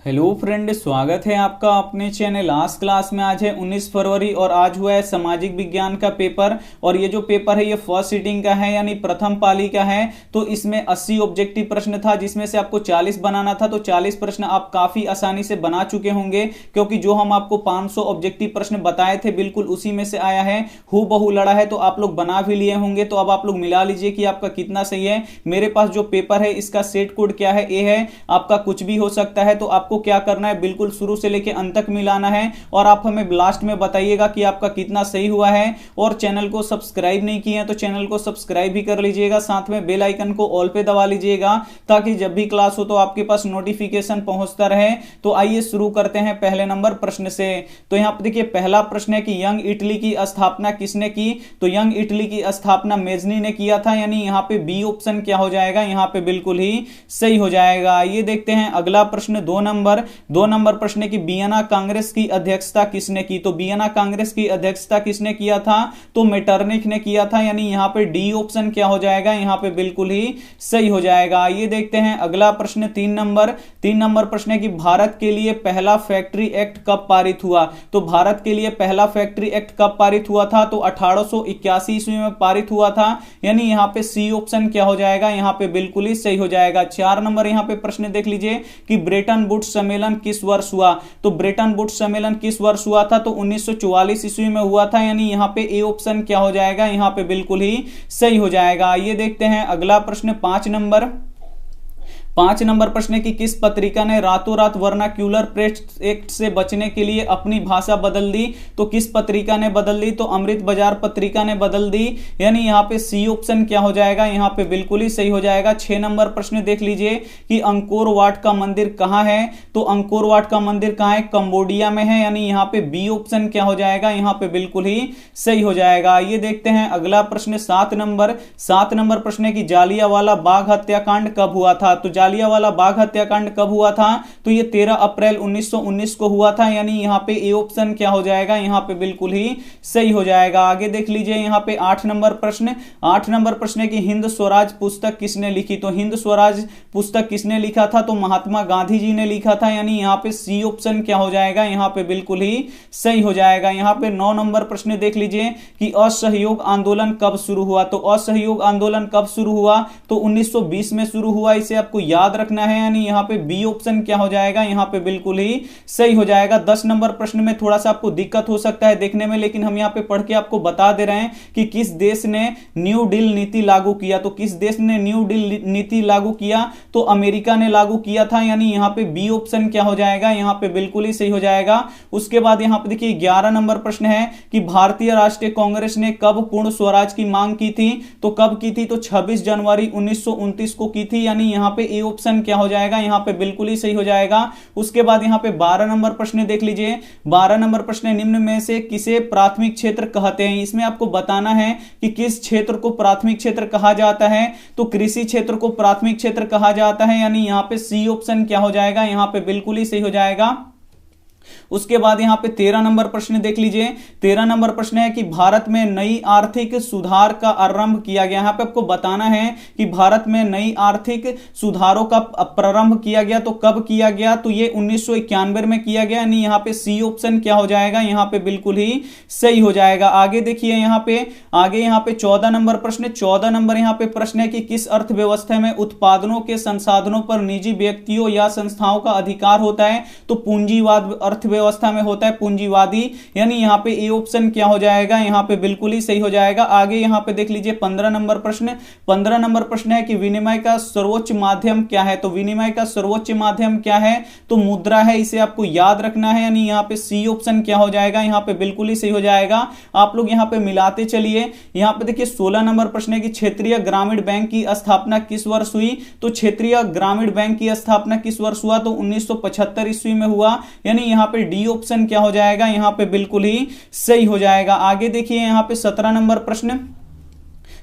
Hello friend, स्वागत है आपका अपने चैनल आज क्लास में। आज है 19 फरवरी और आज हुआ है सामाजिक विज्ञान का पेपर। और ये जो पेपर है ये फर्स्ट सीटिंग का है, यानी प्रथम पाली का है। तो इसमें 80 ऑब्जेक्टिव प्रश्न था, जिसमें से आपको 40 बनाना था। तो 40 प्रश्न आप काफी आसानी से बना चुके होंगे, क्योंकि जो हम आपको 500 ऑब्जेक्टिव प्रश्न बताए थे बिल्कुल उसी में से आया है, हूबहू लड़ा है। तो आप लोग बना भी लिए होंगे। तो अब आप लोग मिला लीजिए कि आपका कितना सही है। मेरे पास जो पेपर है इसका सेट कोड क्या है, ए है। आपका कुछ भी हो सकता है। तो आपको क्या करना है, बिल्कुल शुरू से लेकर अंत तक मिलाना है और आप हमें लास्ट में बताइएगा कि आपका कितना सही हुआ है। और चैनल को सब्सक्राइब नहीं किए हैं तो चैनल को सब्सक्राइब भी कर लीजिएगा, साथ में बेल आइकन को ऑल पे दबा लीजिएगा, ताकि जब भी क्लास हो तो आपके पास नोटिफिकेशन पहुंचता रहे। तो आइए शुरू करते हैं पहले नंबर प्रश्न से। तो यहां पर देखिए पहला प्रश्न है कि यंग इटली की स्थापना किसने की। तो यंग इटली की स्थापना मेजनी ने किया था, यानी यहां पे बी ऑप्शन क्या हो जाएगा, यहां पे बिल्कुल ही सही हो जाएगा। ये देखते हैं अगला प्रश्न, दो नंबर प्रश्न है कि वियना कांग्रेस की अध्यक्षता किसने की। तो वियना कांग्रेस की अध्यक्षता किसने किया था, तो मेटरनिख ने किया था, यानी यहां पे डी ऑप्शन क्या हो जाएगा, यहां पे बिल्कुल ही सही हो जाएगा। ये देखते हैं अगला प्रश्न, तीन नंबर प्रश्न है कि भारत के लिए पहला फैक्ट्री एक्ट कब पारित हुआ। तो भारत के लिए पहला फैक्ट्री एक्ट कब पारित हुआ था, तो 1881 ईस्वी में पारित हुआ था, यानी यहां पे सी ऑप्शन क्या हो जाएगा, यहां पे बिल्कुल ही सही हो जाएगा। 4 नंबर यहां पे प्रश्न देख लीजिए कि ब्रेटन वुड्स सम्मेलन किस वर्ष हुआ। तो ब्रेटन वुड्स सम्मेलन किस वर्ष हुआ था, तो 1944 ईस्वी में हुआ था, यानी यहां पे ए ऑप्शन क्या हो जाएगा, यहां पे बिल्कुल ही सही हो जाएगा। ये देखते हैं अगला प्रश्न, 5 नंबर प्रश्न है कि किस पत्रिका ने रातों रात वर्नाक्यूलर प्रेस एक्ट से बचने के लिए अपनी भाषा बदल दी। तो किस पत्रिका ने बदल दी, तो अमृत बाजार पत्रिका ने बदल दी, यानी यहां पे सी ऑप्शन क्या हो जाएगा, यहां पे बिल्कुल ही सही हो जाएगा। 6 नंबर प्रश्न देख लीजिए कि अंकोर वाट का मंदिर कहां है। तो अंकोर वाट का मंदिर कहां है, कंबोडिया में है, यानी यहां पे बी ऑप्शन क्या हो जाएगा, यहां पे बिल्कुल ही सही हो जाएगा। ये देखते हैं अगला प्रश्न, 7 नंबर प्रश्न है कि जालियांवाला बाग हत्याकांड कब हुआ था। तो जालियांवाला बाग हत्याकांड कब हुआ था, तो ये 13 अप्रैल 1919 को हुआ था, यानी यहां पे ए ऑप्शन क्या हो जाएगा, यहां पे बिल्कुल ही सही हो जाएगा। आगे देख लीजिए यहां पे 8 नंबर प्रश्न है कि हिंद स्वराज पुस्तक किसने लिखी। तो हिंद स्वराज पुस्तक किसने लिखा था, तो महात्मा गांधी जी ने लिखा था, यानी यहां पे सी ऑप्शन क्या हो जाएगा, यहां पे बिल्कुल ही सही हो जाएगा। यहां पे 9 नंबर प्रश्न देख लीजिए कि असहयोग आंदोलन कब शुरू हुआ। तो असहयोग आंदोलन कब शुरू हुआ, तो 1920 में शुरू हुआ, इसे आपको याद रखना है, यानी यहां पे बी ऑप्शन क्या हो जाएगा, यहां पे बिल्कुल ही सही हो जाएगा। 10 नंबर प्रश्न में थोड़ा सा आपको दिक्कत हो सकता है देखने में, लेकिन हम यहां पे पढ़ के आपको बता दे रहे हैं कि किस देश ने न्यू डील नीति लागू किया। तो किस देश ने न्यू डील नीति लागू किया, तो अमेरिका ने लागू किया था, यानी यहां पे बी ऑप्शन क्या हो जाएगा, यहां पे बिल्कुल ही सही हो जाएगा। उसके बाद यहां पे देखिए 11 नंबर प्रश्न है कि भारतीय राष्ट्रीय कांग्रेस ने कब पूर्ण स्वराज की मांग की थी। तो कब की थी, तो 26 जनवरी 1929 को की थी, यानी यहां पे ए ऑप्शन क्या हो जाएगा, यहां पे बिल्कुल ही सही हो जाएगा। उसके बाद यहां पे 12 नंबर प्रश्न देख लीजिए। 12 नंबर प्रश्न, निम्न में से किसे प्राथमिक क्षेत्र कहते हैं। इसमें आपको बताना है कि किस क्षेत्र को प्राथमिक क्षेत्र कहा जाता है। तो कृषि क्षेत्र को प्राथमिक क्षेत्र कहा जाता है, यानी यहां पे सी ऑप्शन क्या हो जाएगा, यहां पे बिल्कुल ही सही हो जाएगा। उसके बाद यहां पे 13 नंबर प्रश्न देख लीजिए। 13 नंबर प्रश्न है कि भारत में नई आर्थिक सुधार का आरंभ किया गया। यहां पे आपको बताना है कि भारत में नई आर्थिक सुधारों का प्रारंभ किया गया, तो कब किया गया, तो ये 1991 में किया गया, यानी यहां पे सी ऑप्शन क्या हो जाएगा, यहां पे बिल्कुल ही सही हो जाएगा। आगे देखिए यहां पे 14 नंबर प्रश्न, 14 नंबर यहां पे प्रश्न है कि किस अर्थव्यवस्था में उत्पादनों के संसाधनों पर निजी व्यक्तियों या संस्थाओं का अधिकार होता है। तो पूंजीवाद अर्थव्यवस्था में होता है, पूंजीवादी, यानी यहां पे ए ऑप्शन क्या हो जाएगा, यहां पे बिल्कुल ही सही हो जाएगा। आगे यहां पे देख लीजिए 15 नंबर प्रश्न है कि विनिमय का सर्वोच्च माध्यम क्या है। तो विनिमय का सर्वोच्च माध्यम क्या है, तो मुद्रा है, इसे आपको याद रखना है, यानी यहां पे सी ऑप्शन क्या हो जाएगा, यहां पे बिल्कुल ही सही हो जाएगा। आप लोग यहां पे मिलाते चलिए। यहां पे देखिए 16 नंबर प्रश्न है कि क्षेत्रीय ग्रामीण बैंक की स्थापना किस वर्ष हुई। तो क्षेत्रीय ग्रामीण बैंक की स्थापना किस वर्ष हुआ, तो 1975 ईस्वी में हुआ, यानी यहां पे डी ऑप्शन क्या हो जाएगा, यहां पे बिल्कुल ही सही हो जाएगा। आगे देखिए यहां पे 17 नंबर प्रश्न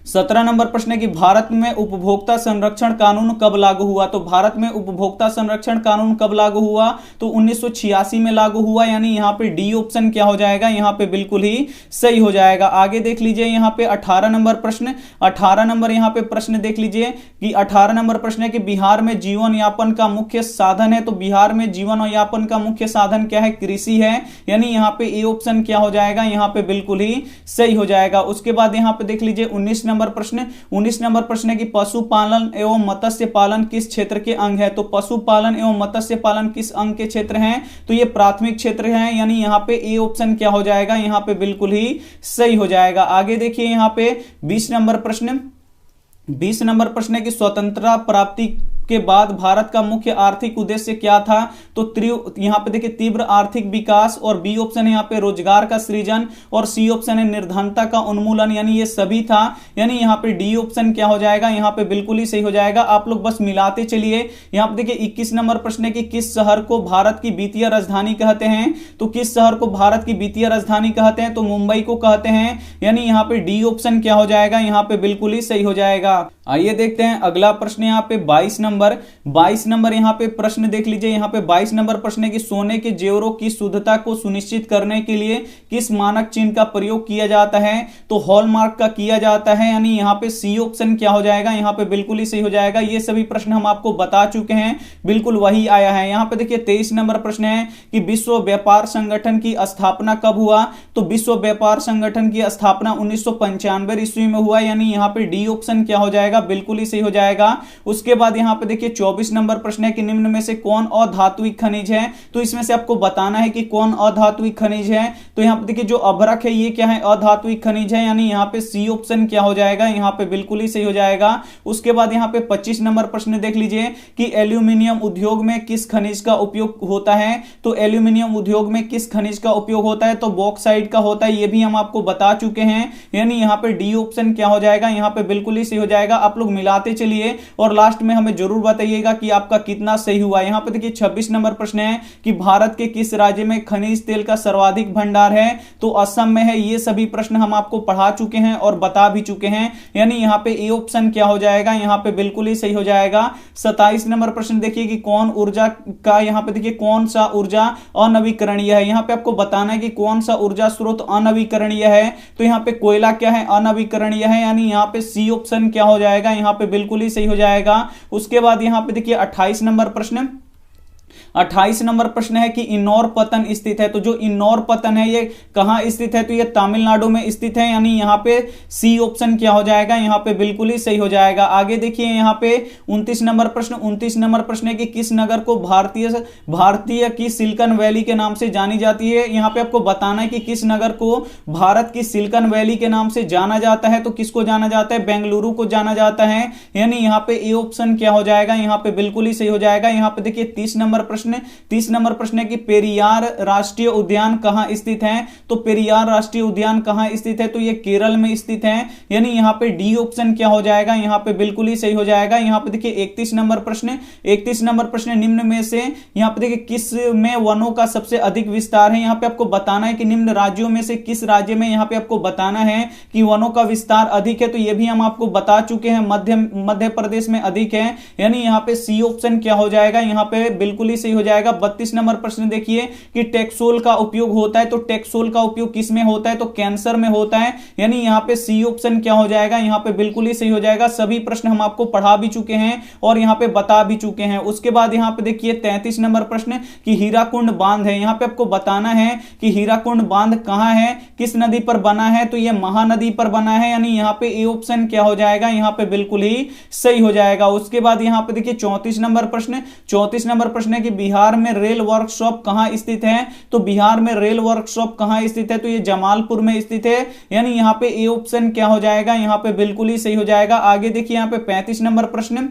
17 नंबर प्रश्न है कि भारत में उपभोक्ता संरक्षण कानून कब लागू हुआ? तो भारत में उपभोक्ता संरक्षण कानून कब लागू हुआ? तो 1986 में लागू हुआ, यानी यहाँ पे डी ऑप्शन क्या हो जाएगा, यहाँ पे बिल्कुल ही सही हो जाएगा। आगे देख लीजिए यहाँ पे 18 नंबर प्रश्न, 18 नंबर यहाँ पे प्रश्न देख लीजिए कि 18 नंबर प्रश्न है कि बिहार में जीवन यापन का मुख्य साधन है, तो बिहार में जीवन यापन का मुख्य साधन क्या है? कृषि है, यानी यहाँ पे ए ऑप्शन क्या हो जाएगा, यहाँ पे बिल्कुल ही सही हो जाएगा। उसके बाद यहाँ पे देख लीजिए 19 नंबर प्रश्न, 19 नंबर प्रश्न है कि पशुपालन एवं मत्स्य पालन किस क्षेत्र के अंग है? तो पशुपालन एवं मत्स्य पालन किस अंग के क्षेत्र हैं? तो ये प्राथमिक क्षेत्र है, यानी यहाँ पे ए ऑप्शन क्या हो जाएगा, यहाँ पे बिल्कुल ही सही हो जाएगा। आगे देखिए यहाँ पे 20 नंबर प्रश्न, 20 नंबर प्रश्न है कि स्वतंत्रता प्राप्ति के बाद भारत का मुख्य आर्थिक उद्देश्य क्या था? तो यहाँ पे देखिए तीव्र आर्थिक विकास, और बी ऑप्शन है यहाँ पे रोजगार का सृजन, और सी ऑप्शन है निर्धनता का उन्मूलन, यानी ये सभी था, यानी यहाँ पे डी ऑप्शन क्या हो जाएगा, यहाँ पे बिल्कुल ही सही हो जाएगा। आप लोग बस मिलाते चलिए। यहाँ पे देखिए 21 नंबर प्रश्न है कि किस शहर को भारत की वित्तीय राजधानी कहते हैं? तो किस शहर को भारत की वित्तीय राजधानी कहते हैं? तो मुंबई को कहते हैं, यानी यहाँ पे डी ऑप्शन क्या हो जाएगा, यहाँ पे बिल्कुल ही सही हो जाएगा। आइए देखते हैं अगला प्रश्न यहाँ पे 22 नंबर यहाँ पे प्रश्न देख लीजिए। यहाँ पे 22 नंबर प्रश्न है कि सोने के जेवरों की शुद्धता को सुनिश्चित करने के लिए किस मानक चिन्ह का प्रयोग किया जाता है? तो हॉलमार्क का किया जाता है, यानी यहाँ पे सी ऑप्शन क्या हो जाएगा, यहाँ पे बिल्कुल ही सही हो जाएगा। ये सभी प्रश्न हम आपको बता चुके हैं, बिल्कुल वही आया है। यहाँ पे देखिए 23 नंबर प्रश्न है कि विश्व व्यापार संगठन की स्थापना कब हुआ? तो विश्व व्यापार संगठन की स्थापना 1995 ईस्वी में हुआ, यानी यहाँ पे डी ऑप्शन क्या हो जाएगा, बिल्कुल ही सही हो जाएगा। उसके बाद यहाँ पे देखिए 24 नंबर प्रश्न है कि निम्न में से कौन अधात्विक खनिज है? तो इसमें से आपको बताना है कि कौन अधात्विक खनिज है। तो यहाँ पे देखिए जो अभ्रक है ये क्या है, अधात्विक खनिज है, यानी यहाँ पे सी ऑप्शन क्या हो जाएगा, यहाँ पे बिल्कुल ही सही हो जाएगा। उसके बाद यहाँ पे 25 नंबर प्रश्न देख लीजिए कि एल्यूमिनियम उद्योग में किस खनिज का उपयोग होता है? तो एल्यूमिनियम उद्योग में किस खनिज का उपयोग होता है? तो बॉक्साइट का होता है, ये भी हम आपको बता चुके हैं, यानी यहाँ पे डी ऑप्शन क्या हो जाएगा, यहाँ पे बिल्कुल ही सही हो जाएगा। आप लोग मिलाते चलिए और लास्ट में हमें जरूर बताइएगा कि आपका कितना सही हुआ। यहाँ पे देखिए 26 नंबर प्रश्न है कि भारत के किस राज्य में खनिज तेल का सर्वाधिक भंडार है? तो असम में है। ये सभी प्रश्न हम आपको पढ़ा चुके हैं और बता भी चुके हैं, यानी यहाँ पे ए ऑप्शन क्या हो जाएगा, यहाँ पे बिल्कुल ही सही हो जाएगा। 27 नंबर प्रश्न देखिए कि कौन ऊर्जा का, यहाँ पे देखिए कौन सा ऊर्जा अनवीकरणीय है? यहाँ पे आपको बताना है कि कौन सा ऊर्जा स्रोत अनवीकरणीय है। तो यहाँ पे कोयला क्या है, अनवीकरणीय है, यानी यहाँ पे सी ऑप्शन क्या हो जाएगा, यहाँ पे बिल्कुल ही सही हो जाएगा। उसके बाद यहाँ पे देखिए 28 नंबर प्रश्न, 28 नंबर प्रश्न है कि इन्नौर पतन स्थित है। तो जो इन्नौर पतन है ये कहां स्थित है? तो ये तमिलनाडु में स्थित है, यानी यहाँ पे सी ऑप्शन क्या हो जाएगा, यहाँ पे बिल्कुल ही सही हो जाएगा। आगे देखिए यहाँ पे 29 नंबर प्रश्न, 29 नंबर प्रश्न है कि किस नगर को भारतीय की सिलिकॉन वैली के नाम से जानी जाती है? यहाँ पे आपको बताना है कि किस नगर को भारत की सिलिकॉन वैली के नाम से जाना जाता है। तो किसको जाना जाता है? बेंगलुरु को जाना जाता है, यानी यहाँ पे ए ऑप्शन क्या हो जाएगा, यहाँ पे बिल्कुल ही सही हो जाएगा। यहाँ पे देखिए 30 नंबर प्रश्न, 30 नंबर प्रश्न है कि पेरियार राष्ट्रीय उद्यान कहां स्थित है? तो पेरियार राष्ट्रीय उद्यान कहां स्थित है? तो ये केरल में स्थित है, यानी यहाँ पे डी ऑप्शन क्या हो जाएगा, यहाँ पे बिल्कुल ही सही हो जाएगा। यहाँ पे देखिए 31 नंबर प्रश्न, 31 नंबर प्रश्न निम्न में से यहाँ पे देखिए किस में वनों का सबसे अधिक विस्तार है? यहाँ पे आपको बताना है कि निम्न राज्यों में से किस राज्य में यहाँ पे आपको बताना है कि वनों का विस्तार अधिक है। तो ये भी हम आपको बता चुके हैं, मध्य प्रदेश में अधिक है, यानी यहाँ पे सी ऑप्शन क्या हो जाएगा, यहाँ पे बिल्कुल ही सही हो जाएगा। 32 नंबर प्रश्न देखिए कि टेक्सोल का उपयोग होता है। तो टेक्सोल का उपयोग किस में होता है? तो कैंसर में होता है, यानी यहाँ पे सी ऑप्शन क्या हो जाएगा, यहाँ पे बिल्कुल ही सही हो जाएगा। सभी प्रश्न हम आपको पढ़ा भी चुके हैं और यहाँ पे बता भी चुके हैं। उसके बाद यहाँ पे देखिए 33 नंबर प्रश्न कि हीराकुंड बांध है। यहाँ पे आपको बताना है कि हीराकुंड बांध कहां है, किस नदी पर बना है? तो ये महानदी पर बना है, यानी यहाँ पे ए ऑप्शन क्या हो जाएगा, यहाँ पे बिल्कुल ही सही हो जाएगा। उसके बाद यहाँ पे देखिए 34 नंबर प्रश्न, 34 नंबर प्रश्न है कि बिहार में रेल वर्कशॉप कहां स्थित है? तो बिहार में रेल वर्कशॉप कहां स्थित है? तो ये जमालपुर में स्थित है, यानी यहाँ पे ए ऑप्शन क्या हो जाएगा, यहाँ पे बिल्कुल ही सही हो जाएगा। आगे देखिए यहाँ पे 35 नंबर प्रश्न,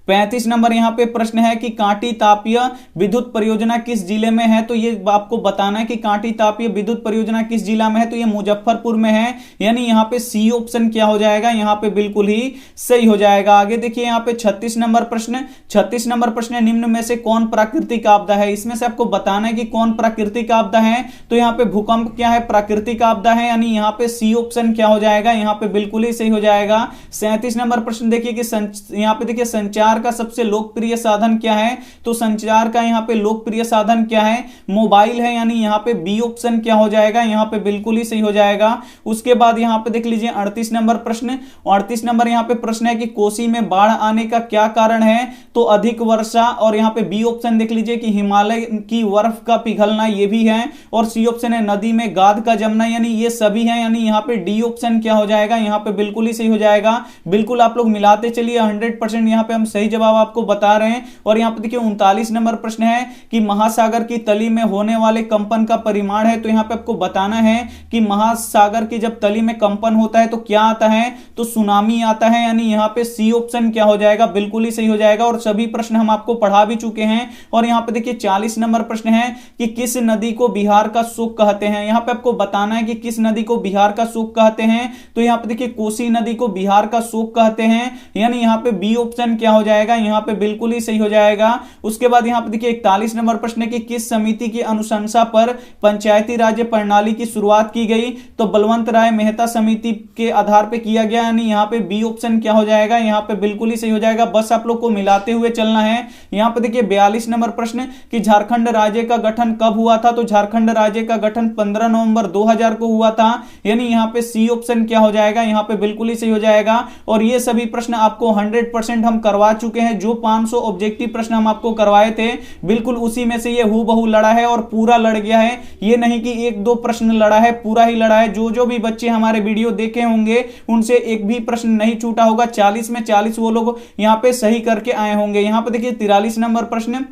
35 नंबर यहाँ पे प्रश्न है कि कांटी तापीय विद्युत परियोजना किस जिले में है, तो ये आपको बताना है कि कांटी तापीय विद्युत परियोजना किस जिला में है, तो ये मुजफ्फरपुर में है, यानी यहाँ पे सी ऑप्शन क्या हो जाएगा, यहाँ पे बिल्कुल ही सही हो जाएगा। आगे देखिए यहाँ पे 36 नंबर प्रश्न, 36 नंबर प्रश्न है, निम्न में से कौन प्राकृतिक आपदा है, इसमें से आपको बताना है कि कौन प्राकृतिक आपदा है, तो यहाँ पे भूकंप क्या है, प्राकृतिक आपदा है, यानी यहाँ पे सी ऑप्शन क्या हो जाएगा, यहाँ पे बिल्कुल ही सही हो जाएगा। 37 नंबर प्रश्न देखिए कि यहाँ पे देखिए संचार का सबसे लोकप्रिय साधन क्या है, तो संचार का यहाँ पे लोकप्रिय साधन क्या है, मोबाइल है, यानी यहाँ पे बी ऑप्शन क्या हो जाएगा, यहाँ पे बिल्कुल ही सही हो जाएगा। उसके बाद यहाँ पे देख लीजिए 38 नंबर प्रश्न, 38 नंबर यहाँ पे प्रश्न है कि कोसी में बाढ़ आने का क्या कारण है, तो अधिक वर्षा, और यहाँ पे बी ऑप्शन देख लीजिए कि हिमालय की बर्फ का पिघलना, ये भी है, और सी ऑप्शन है नदी में गाद का जमना, यानी ये सभी है, यानी यहाँ पे डी ऑप्शन क्या हो जाएगा, यहाँ पे बिल्कुल ही सही हो जाएगा। बिल्कुल आप लोग मिलाते चलिए, 100% यहाँ पे हम सही जवाब आपको बता रहे हैं। और यहाँ पे देखिए 39 नंबर प्रश्न है कि महासागर की तली में होने वाले कंपन का परिमाण है, तो यहाँ पे आपको बताना है कि महासागर की जब तली में कंपन होता है तो क्या आता है, तो सुनामी आता है, यानी यहाँ पे सी ऑप्शन क्या हो जाएगा, बिल्कुल ही सही हो जाएगा। और सभी प्रश्न हम आपको पढ़ा भी चुके हैं। और यहाँ पे देखिए 40 नंबर प्रश्न है कि किस नदी को बिहार का शोक कहते हैं, यहाँ पे आपको बताना है कि किस नदी को बिहार का शोक कहते हैं, तो यहाँ पे देखिए कोसी नदी को बिहार का शोक कहते हैं, यानी यहाँ पे बी ऑप्शन क्या हो जाएगा, यहाँ पे बिल्कुल ही सही हो जाएगा। उसके बाद यहाँ पे देखिए 41 नंबर प्रश्न है कि किस समिति की अनुशंसा पर पंचायती राज्य प्रणाली की शुरुआत की गई, तो बलवंत राय मेहता समिति के आधार पर किया गया, यानी यहाँ पे बी ऑप्शन क्या हो जाएगा, यहाँ पे बिल्कुल ही सही हो जाएगा। बस आप लोग को मिलाते हुए चलना है। यहाँ पे देखिए 42 नंबर प्रश्न कि झारखंड राज्य का गठन कब हुआ था, तो झारखंड राज्य का गठन 15 नवंबर 2000 को हुआ था, यानी यहाँ पे सी ऑप्शन क्या हो जाएगा, यहाँ पे बिल्कुल ही सही हो जाएगा। और ये सभी प्रश्न आपको 100% हम करवा चुके हैं, जो 500 ऑब्जेक्टिव प्रश्न हम आपको करवाए थे बिल्कुल उसी में से ये हूबहू लड़ा है और पूरा लड़ गया है। ये नहीं कि एक दो प्रश्न लड़ा है, पूरा ही लड़ा है। जो जो भी बच्चे हमारे वीडियो देखे होंगे उनसे एक भी प्रश्न नहीं छूटा होगा। 40 में 40 वो लोग यहाँ पे सही करके आए होंगे। यहाँ पे देखिए 43 नंबर प्रश्न,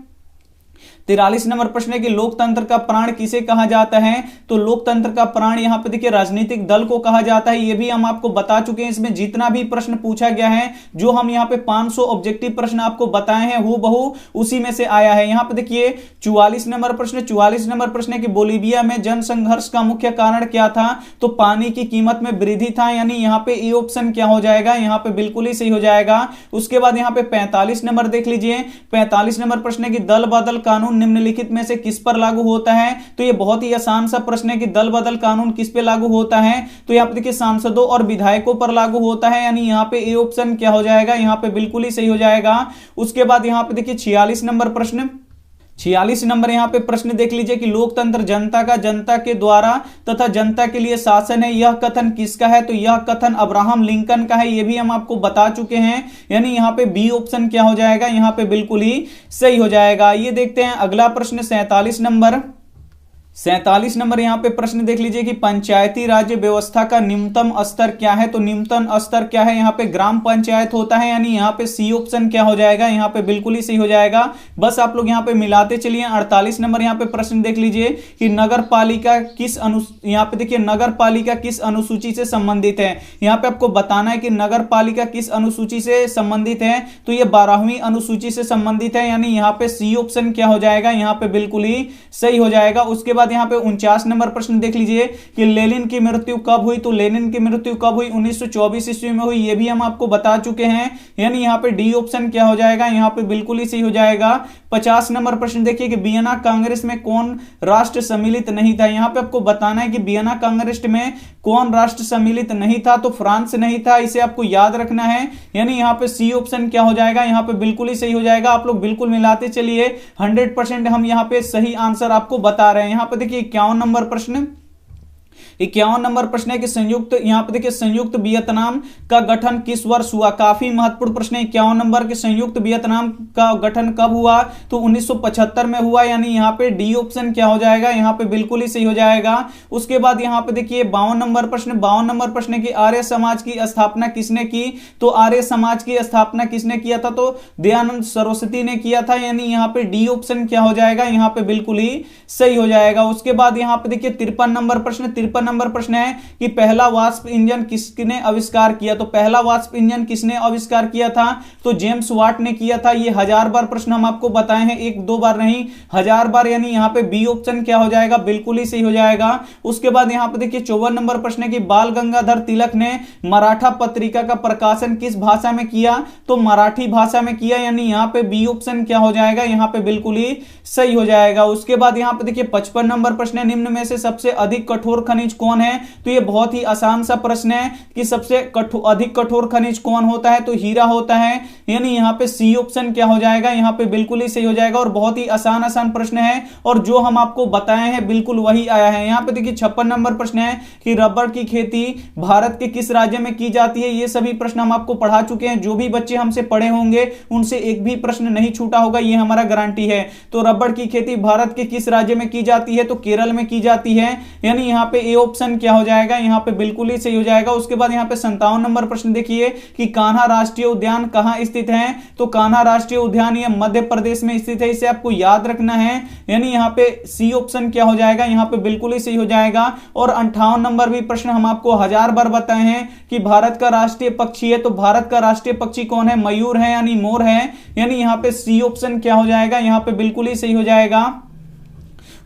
43 नंबर प्रश्न है कि लोकतंत्र का प्राण किसे कहा जाता है, तो लोकतंत्र का प्राण यहाँ पे देखिए राजनीतिक दल को कहा जाता है। ये भी हम आपको बता चुके हैं। इसमें जितना भी प्रश्न पूछा गया है, जो हम यहाँ पे 500 ऑब्जेक्टिव प्रश्न आपको बताए हैं, हूबहू उसी में से आया है। यहाँ पे देखिए 44 नंबर प्रश्न, 44 नंबर प्रश्न है कि बोलीविया में जनसंघर्ष का मुख्य कारण क्या था, तो पानी की कीमत में वृद्धि था, यानी यहाँ पे ए ऑप्शन क्या हो जाएगा, यहाँ पे बिल्कुल ही सही हो जाएगा। उसके बाद यहाँ पे 45 नंबर देख लीजिए, 45 नंबर प्रश्न है कि दल बदल कानून निम्नलिखित में से किस पर लागू होता है, तो ये बहुत ही आसान सा प्रश्न है कि दल बदल कानून किस पे लागू होता है, तो यहाँ पे देखिए सांसदों और विधायकों पर लागू होता है, यानी यहाँ पे ए ऑप्शन क्या हो जाएगा, यहाँ पे बिल्कुल ही सही हो जाएगा। उसके बाद यहाँ पे देखिए 46 नंबर प्रश्न, 46 नंबर यहाँ पे प्रश्न देख लीजिए कि लोकतंत्र जनता का जनता के द्वारा तथा जनता के लिए शासन है, यह कथन किसका है, तो यह कथन अब्राहम लिंकन का है। ये भी हम आपको बता चुके हैं, यानी यहाँ पे बी ऑप्शन क्या हो जाएगा, यहाँ पे बिल्कुल ही सही हो जाएगा। ये देखते हैं अगला प्रश्न 47 नंबर, 47 नंबर यहाँ पे प्रश्न देख लीजिए कि पंचायती राज्य व्यवस्था का निम्नतम स्तर क्या है, तो निम्नतम स्तर क्या है, यहाँ पे ग्राम पंचायत होता है, यानी यहाँ पे सी ऑप्शन क्या हो जाएगा, यहाँ पे बिल्कुल ही सही हो जाएगा। बस आप लोग यहाँ पे मिलाते चलिए। 48 नंबर यहाँ पे प्रश्न देख लीजिए कि नगर पालिका किस यहाँ पे देखिए नगर पालिका किस अनुसूची से संबंधित है। यहाँ पे आपको बताना है कि नगर पालिका किस अनुसूची से संबंधित है, तो ये 12वीं अनुसूची से संबंधित है, यानी यहाँ पे सी ऑप्शन क्या हो जाएगा, यहाँ पे बिल्कुल ही सही हो जाएगा। उसके बाद यहाँ पे 49 नंबर प्रश्न देख लीजिए कि लेनिन की मृत्यु कब हुई, तो लेनिन की मृत्यु कब हुई, 1924 ईस्वी में हुई। ये भी हम आपको बता चुके हैं, यानी यहाँ पे डी ऑप्शन क्या हो जाएगा, यहाँ पे बिल्कुल ही सही हो जाएगा। 50 नंबर प्रश्न देखिए कि वियना कांग्रेस में कौन राष्ट्र सम्मिलित नहीं था। यहाँ पे आपको बताना है कि वियना कांग्रेस में कौन राष्ट्र सम्मिलित नहीं था, तो फ्रांस नहीं था, इसे आपको याद रखना है, यानी यहाँ पे सी ऑप्शन क्या हो जाएगा, यहाँ पे बिल्कुल ही सही हो जाएगा। आप लोग बिल्कुल मिलाते चलिए, 100% हम यहाँ पे सही आंसर आपको बता रहे हैं। यहाँ पे देखिए 51 नंबर प्रश्न, 51 नंबर प्रश्न है कि संयुक्त यहाँ पे देखिए संयुक्त वियतनाम का गठन किस वर्ष हुआ। काफी महत्वपूर्ण प्रश्न है 51 नंबर के, संयुक्त वियतनाम का गठन कब हुआ, तो 1975 में हुआ, यानी यहाँ पे डी ऑप्शन क्या हो जाएगा, यहाँ पे बिल्कुल ही सही हो जाएगा। उसके बाद यहाँ पे देखिए 52 नंबर प्रश्न, 52 नंबर प्रश्न है कि आर्य समाज की स्थापना किसने की, तो आर्य समाज की स्थापना किसने किया था, तो दयानंद सरस्वती ने किया था, यानी यहाँ पे डी ऑप्शन क्या हो जाएगा, यहाँ पे बिल्कुल ही सही हो जाएगा। उसके बाद यहाँ पे देखिए 53 नंबर प्रश्न, 53 नंबर प्रश्न है कि पहला वाष्प इंजन किसने आविष्कार किया। तो पहला वाष्प इंजन किसने आविष्कार किया था, तो जेम्स वाट ने किया था। ये 1000 बार प्रश्न हम आपको बताए हैं, एक दो बार नहीं, 1000 बार, यानी यहां पे बी ऑप्शन क्या हो जाएगा, बिल्कुल ही सही हो जाएगा। उसके बाद यहां पे देखिए 54 नंबर प्रश्न है कि बाल गंगाधर तिलक ने मराठा पत्रिका का प्रकाशन किस भाषा में किया, तो मराठी भाषा में किया, यानी यहां पे बी ऑप्शन क्या हो जाएगा, यहां पे बिल्कुल ही सही हो जाएगा। उसके बाद यहां पे देखिए 55 नंबर प्रश्न है, निम्न में से सबसे अधिक कठोर खनिज कौन है। तो ये बहुत ही आसान सा प्रश्न है कि सबसे अधिक कठोर खनिज कौन होता है, तो हीरा होता है, यानी यहां पे सी ऑप्शन क्या हो जाएगा, यहां पे बिल्कुल ही सही हो जाएगा। और बहुत ही आसान प्रश्न है और जो हम आपको बताए हैं बिल्कुल वही आया है। यहां पे देखिए 56 नंबर प्रश्न है कि रबर की खेती भारत के किस राज्य में की जाती है। ये सभी प्रश्न हम आपको पढ़ा चुके हैं, जो भी बच्चे हमसे पढ़े होंगे उनसे एक भी प्रश्न नहीं छूटा होगा, ये हमारा गारंटी है। तो रबर की खेती भारत के किस राज्य में की जाती है, तो केरल में की जाती है, यानी यहां पे ए ऑप्शन क्या हो जाएगा, यहां पे बिल्कुल ही सही हो जाएगा। उसके बाद यहां पे 57 नंबर प्रश्न देखिए कि कान्हा राष्ट्रीय उद्यान कहां स्थित है। तो कान्हा राष्ट्रीय उद्यान ये मध्य प्रदेश में स्थित है, इसे आपको याद रखना है, यानी यहां पे सी ऑप्शन क्या हो जाएगा, यहां पे बिल्कुल ही सही हो जाएगा। और 58 नंबर भी प्रश्न हम आपको 1000 बार बताए हैं कि भारत का राष्ट्रीय पक्षी है, तो भारत का राष्ट्रीय पक्षी कौन है, मयूर है, यानी मोर है, यानी यहां पे सी ऑप्शन क्या हो जाएगा, यहां पे बिल्कुल ही सही हो जाएगा।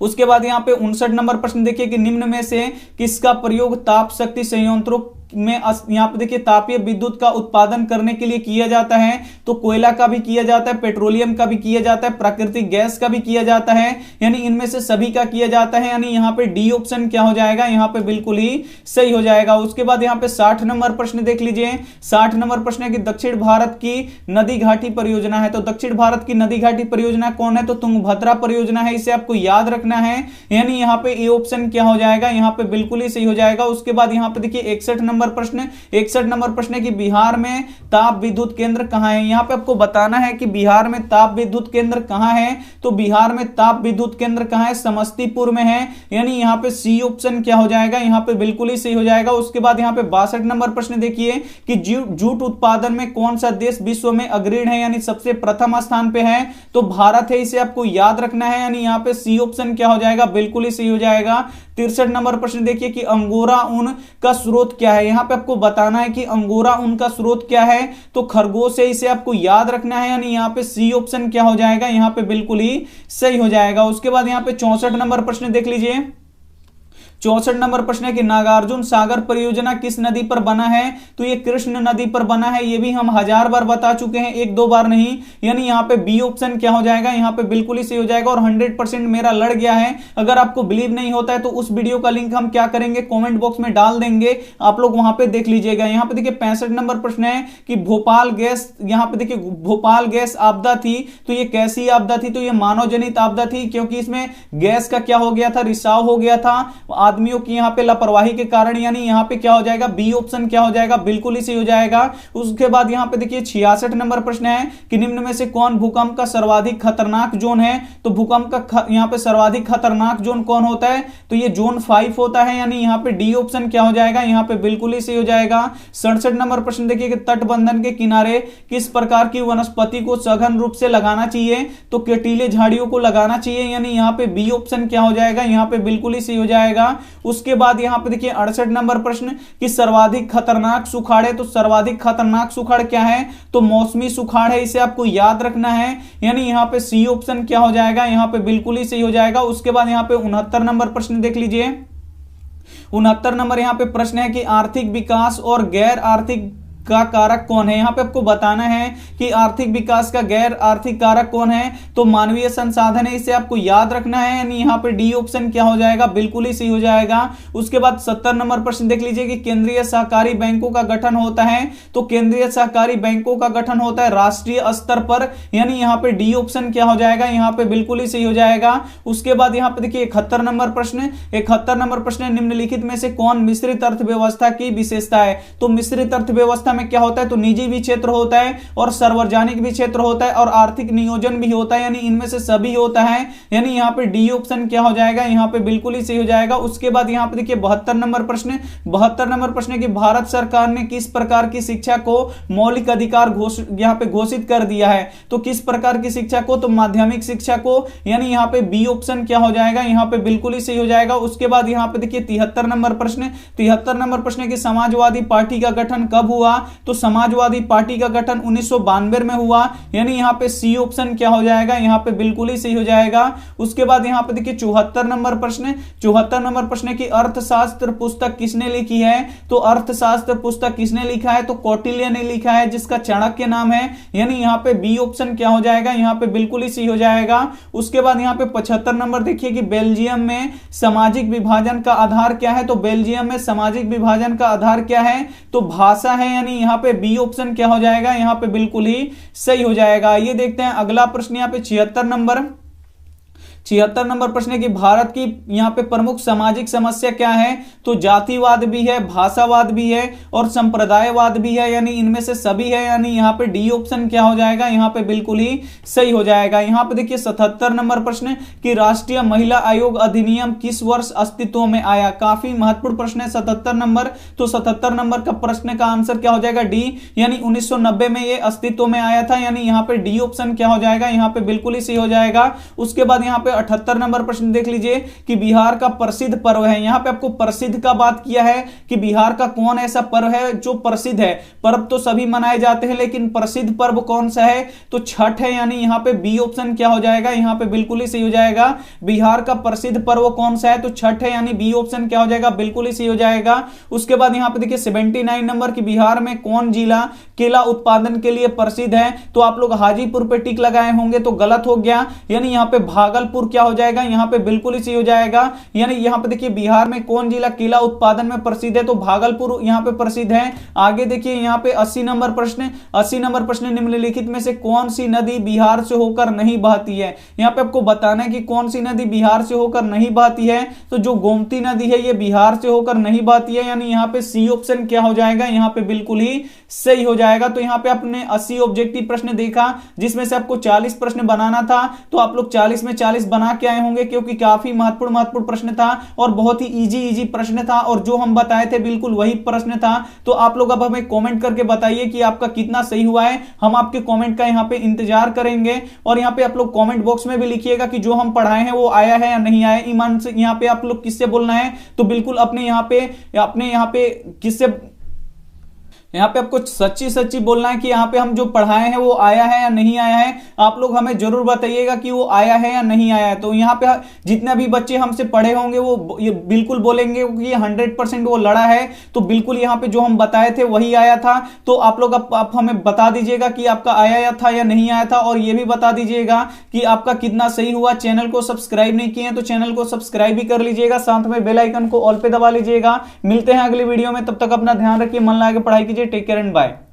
उसके बाद यहां पे 59 नंबर प्रश्न देखिए कि निम्न में से किसका प्रयोग ताप शक्ति संयंत्रों में यहां पे देखिए तापीय विद्युत का उत्पादन करने के लिए किया जाता है। तो कोयला का भी किया जाता है, पेट्रोलियम का भी किया जाता है, प्राकृतिक गैस का भी किया जाता है, यानी इनमें से सभी का किया जाता है, यानी यहां पे डी ऑप्शन क्या हो जाएगा, यहां पे बिल्कुल ही सही हो जाएगा। उसके बाद यहां पे 60 नंबर प्रश्न देख लीजिए। 60 नंबर प्रश्न है कि दक्षिण भारत की नदी घाटी परियोजना है। तो दक्षिण भारत की नदी घाटी परियोजना कौन है, तो तुंगभद्रा परियोजना है, इसे आपको याद रखना है, यानी यहां पे ए ऑप्शन क्या हो जाएगा, यहां पे बिल्कुल ही सही हो जाएगा। उसके बाद यहां पे देखिए 61 नंबर प्रश्न है कि बिहार में ताप विद्युत केंद्र कहां है। यहां पे आपको बताना है कि बिहार में ताप विद्युत केंद्र कहां है। तो बिहार में ताप विद्युत केंद्र कहां है, समस्तीपुर में है, यानी यहां पे सी ऑप्शन क्या हो जाएगा, यहां पे बिल्कुल ही सही हो जाएगा। उसके बाद यहां पे 62 नंबर प्रश्न देखिए कि जूट उत्पादन में कौन सा देश विश्व में अग्रणी है, यानी सबसे प्रथम स्थान पे है, तो भारत है, इसे आपको याद रखना है, यानी यहां पे सी ऑप्शन क्या हो जाएगा, बिल्कुल ही सही हो जाएगा। 63 नंबर प्रश्न देखिए कि अंगोरा ऊन का स्रोत क्या है। यहां पे आपको बताना है कि अंगोरा ऊन का स्रोत क्या है, तो खरगोश है, इसे आपको याद रखना है, यानी यहां पे सी ऑप्शन क्या हो जाएगा, यहां पे बिल्कुल ही सही हो जाएगा। उसके बाद यहां पे 64 नंबर प्रश्न देख लीजिए। 64 नंबर प्रश्न है कि नागार्जुन सागर परियोजना किस नदी पर बना है। तो ये कृष्ण नदी पर बना है, ये भी हम 1000 बार बता चुके हैं, एक दो बार नहीं, यानी यहाँ पे बी ऑप्शन क्या हो जाएगा, यहाँ पे बिल्कुल ही सही हो जाएगा। और 100% मेरा लड़ गया है। अगर आपको बिलीव नहीं होता है तो उस वीडियो का लिंक हम क्या करेंगे, कॉमेंट बॉक्स में डाल देंगे, आप लोग वहां पे देख लीजिएगा। यहाँ पे देखिए 65 नंबर प्रश्न है कि भोपाल गैस, यहाँ पे देखिए भोपाल गैस आपदा थी, तो ये कैसी आपदा थी, तो ये मानव जनित आपदा थी, क्योंकि इसमें गैस का क्या हो गया था, रिसाव हो गया था आदमियों की यहां पे लापरवाही के कारण, यानी यहां पे क्या हो जाएगा, बी ऑप्शन क्या हो जाएगा, बिल्कुल ही सही हो जाएगा। उसके बाद यहां पे देखिए 66 नंबर प्रश्न है कि निम्न में से कौन भूकंप का सर्वाधिक खतरनाक जोन है। तो भूकंप का यहां पे सर्वाधिक खतरनाक जोन कौन होता है, तो ये जोन 5 होता है, यानी यहां पे डी ऑप्शन क्या हो जाएगा, यहां पे बिल्कुल ही सही हो जाएगा। 67 नंबर प्रश्न देखिए कि तटबंधन के किनारे किस प्रकार की वनस्पति को सघन रूप से लगाना चाहिए। तो कटीले झाड़ियों को लगाना चाहिए, यानी यहां पे बी ऑप्शन क्या हो जाएगा, यहां पे बिल्कुल ही सही हो जाएगा। उसके बाद यहां पे देखिए 68 नंबर प्रश्न कि सर्वाधिक खतरनाक सुखाड़ है। तो सर्वाधिक खतरनाक सुखाड़ क्या है, तो मौसमी सुखाड़ है, इसे आपको याद रखना है, यानी यहां पे सी ऑप्शन क्या हो जाएगा, यहां पे बिल्कुल ही सही हो जाएगा। उसके बाद यहां पे 69 नंबर प्रश्न देख लीजिए। 69 नंबर यहां पे प्रश्न है कि आर्थिक विकास और गैर आर्थिक का कारक कौन है। यहां पे आपको बताना है कि आर्थिक विकास का गैर आर्थिक कारक कौन है, तो मानवीय संसाधन है, इसे आपको याद रखना है, यानी यहां पे डी ऑप्शन क्या हो जाएगा, बिल्कुल ही सही हो जाएगा। उसके बाद 70 नंबर प्रश्न देख लीजिए कि केंद्रीय सहकारी बैंकों का गठन होता है। तो केंद्रीय सहकारी बैंकों का गठन होता है राष्ट्रीय स्तर पर, यानी यहां पे डी ऑप्शन क्या हो जाएगा, यहां पे बिल्कुल ही सही हो जाएगा। उसके बाद यहां पे देखिए 71 नंबर प्रश्न, 71 नंबर प्रश्न निम्नलिखित में से कौन मिश्रित अर्थव्यवस्था की विशेषता है। तो मिश्रित अर्थव्यवस्था में क्या होता है, तो निजी भी क्षेत्र होता है और सार्वजनिक भी क्षेत्र होता है और आर्थिक नियोजन भी होता है, यानी इनमें से सभी होता है, यानी यहाँ पे डी ऑप्शन क्या हो जाएगा, यहाँ पे बिल्कुल ही सही हो जाएगा। उसके बाद यहाँ पे देखिए 72 नंबर प्रश्न, 72 नंबर प्रश्न है कि भारत सरकार ने किस प्रकार की शिक्षा को मौलिक अधिकार यहाँ पे घोषित कर दिया है, तो किस प्रकार की शिक्षा को, तो माध्यमिक शिक्षा को, यानी यहाँ पे बी ऑप्शन क्या हो जाएगा, यहाँ पे बिल्कुल ही सही हो जाएगा। उसके बाद यहाँ पे देखिए 73 नंबर प्रश्न, 73 नंबर प्रश्न है कि समाजवादी पार्टी का गठन कब हुआ, तो समाजवादी पार्टी का गठन 1992 में हुआ, यानी यहाँ पे सी ऑप्शन क्या हो जाएगा, यहाँ पे बिल्कुल ही सही हो जाएगा। उसके बाद यहाँ पे देखिए 74 नंबर प्रश्न, 74 नंबर प्रश्न की अर्थशास्त्र पुस्तक किसने लिखी है, तो अर्थशास्त्र पुस्तक किसने लिखा है, तो कौटिल्य ने लिखा है, जिसका चाणक्य नाम है, यानी यहाँ पे बी ऑप्शन क्या हो जाएगा, यहाँ पे बिल्कुल ही सही हो जाएगा। उसके बाद यहाँ पे 75 नंबर देखिए कि बेल्जियम में सामाजिक विभाजन का आधार क्या है, तो बेल्जियम में सामाजिक विभाजन का आधार क्या है, तो भाषा है, यानी यहाँ पे बी ऑप्शन क्या हो जाएगा, यहाँ पे बिल्कुल ही सही हो जाएगा। ये देखते हैं अगला प्रश्न यहाँ पे 76 नंबर, 76 नंबर प्रश्न है कि भारत की यहाँ पे प्रमुख सामाजिक समस्या क्या है, तो जातिवाद भी है, भाषावाद भी है और संप्रदायवाद भी है, यानी इनमें से सभी है, यानी यहाँ पे डी ऑप्शन क्या हो जाएगा, यहाँ पे बिल्कुल ही सही हो जाएगा। यहाँ पे देखिए 77 नंबर प्रश्न कि राष्ट्रीय महिला आयोग अधिनियम किस वर्ष अस्तित्व में आया, काफी महत्वपूर्ण प्रश्न है 77 नंबर, तो 77 नंबर का प्रश्न का आंसर क्या हो जाएगा, डी, यानी 1990 में ये अस्तित्व में आया था, यानी यहाँ पे डी ऑप्शन क्या हो जाएगा, यहाँ पे बिल्कुल ही सही हो जाएगा। उसके बाद यहाँ पे 78 नंबर प्रश्न देख लीजिए कि बिहार का प्रसिद्ध पर्व है, यहां पे आपको प्रसिद्ध का बात किया है कि बिहार का कौन ऐसा पर्व है जो प्रसिद्ध है, पर्व तो सभी मनाए जाते हैं लेकिन प्रसिद्ध पर्व कौन सा है, तो छठ है, यानी यहां पे बी ऑप्शन क्या हो जाएगा, यहां पे बिल्कुल ही सही हो जाएगा। बिहार का प्रसिद्ध पर्व कौन सा है, तो छठ है, यानी बी ऑप्शन क्या हो जाएगा, बिल्कुल ही सही हो जाएगा। उसके बाद यहां पे देखिए 79 नंबर की बिहार में कौन जिला केला उत्पादन के लिए प्रसिद्ध है, तो आप लोग हाजीपुर पे टिक लगाए होंगे तो गलत हो गया, यानी यहां पे भागलपुर क्या हो जाएगा, यहां पे बिल्कुल ही सही हो जाएगा। यानी यहां पे देखिए बिहार में कौन जिला केला उत्पादन में प्रसिद्ध है, तो भागलपुर यहां पे प्रसिद्ध है। आगे देखिए यहां पे 80 नंबर प्रश्न, 80 नंबर प्रश्न निम्नलिखित में से कौन सी नदी बिहार से होकर नहीं बहती है, यहां पे आपको बताना है कि कौन सी नदी बिहार से होकर नहीं बहती है, तो जो गोमती नदी है ये बिहार से होकर नहीं बहती है, यानी यहां पे सी ऑप्शन क्या हो जाएगा, यहां पे बिल्कुल ही सही हो जाएगा। तो यहां पे आपने 80 ऑब्जेक्टिव प्रश्न देखा जिसमें से आपको 40 प्रश्न बनाना था, तो आप लोग 40 में 40 बना के आए होंगे क्योंकि काफी महत्वपूर्ण प्रश्न था और बहुत ही इजी प्रश्न था और जो हम बताए थे बिल्कुल वही प्रश्न था। तो आप लोग अब हमें कमेंट करके बताइए कि आपका कितना सही हुआ है, हम आपके कमेंट का यहाँ पे इंतजार करेंगे। और यहाँ पे आप लोग कमेंट बॉक्स में भी लिखिएगा कि जो हम पढ़ाए हैं वो आया है या नहीं आया। ईमान से यहाँ पे आप लोग किससे बोलना है, तो बिल्कुल अपने यहाँ पे किससे, यहाँ पे आपको सच्ची सच्ची बोलना है कि यहाँ पे हम जो पढ़ाए हैं वो आया है या नहीं आया है। आप लोग हमें जरूर बताइएगा कि वो आया है या नहीं आया है। तो यहाँ पे जितने भी बच्चे हमसे पढ़े होंगे वो ये बिल्कुल बोलेंगे कि 100% वो लड़ा है, तो बिल्कुल यहाँ पे जो हम बताए थे वही आया था। तो आप लोग आप हमें बता दीजिएगा कि आपका आया था या नहीं आया था, और ये भी बता दीजिएगा कि आपका कितना सही हुआ। चैनल को सब्सक्राइब नहीं किए तो चैनल को सब्सक्राइब भी कर लीजिएगा, साथ में बेल आइकन को ऑल पे दबा लीजिएगा। मिलते हैं अगली वीडियो में, तब तक अपना ध्यान रखिए, मन लगा के पढ़ाई कीजिए। Take care and bye.